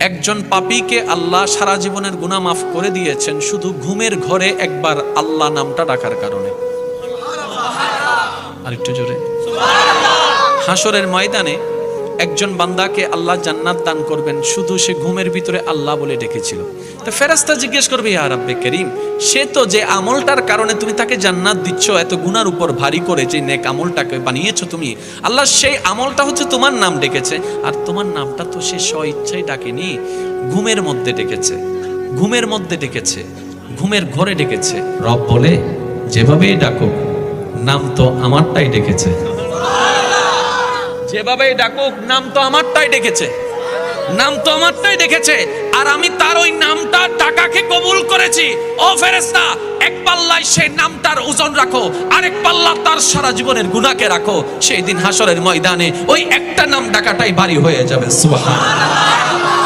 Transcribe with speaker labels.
Speaker 1: একজন পাপীকে আল্লাহ সারা জীবনের গুনাহ মাফ করে দিয়েছেন শুধু ঘুমের ঘরে একবার আল্লাহ নামটা ডাকার কারণে। আরেকটু জোরে হাসরের ময়দানে একজন বান্দাকে আল্লাহ জান্নাত দান করবেন শুধু সে ঘুমের ভিতরে আল্লাহ বলে ডেকেছিল। তো ফেরেশতা জিজ্ঞেস করবে, ইয়া রাব্বে করিম, সে তো যে আমলটার কারণে তুমি তাকে জান্নাত দিচ্ছ, এত গুনার উপর ভারী করে যে নেক আমলটাকে বানিয়েছো তুমি, আল্লাহ সেই আমলটা হচ্ছে তোমার নাম ডেকেছে, আর তোমার নামটা তো সে স্ব ইচ্ছায় ডাকেনি, ঘুমের মধ্যে ডেকেছে, ঘুমের মধ্যে ডেকেছে, ঘুমের ঘরে ডেকেছে। রব বলে, যেভাবেই ডাকো নাম তো আমারটাই ডেকেছে, যেভাবে ডাকুক নাম তো আমারটাই ডেকেছে, নাম তো আমারটাই ডেকেছে, আর আমি তার ওই নামটা টাকাকে কবুল করেছি। ও ফেরেশতা, এক পাল্লায় সেই নামটার ওজন রাখো, আরেক পাল্লা তার সারা জীবনের গুনাহকে রাখো। সেই দিন হাসরের ময়দানে ওই একটা নাম ডাকাটাই ভারী হয়ে যাবে। সুবহানাল্লাহ।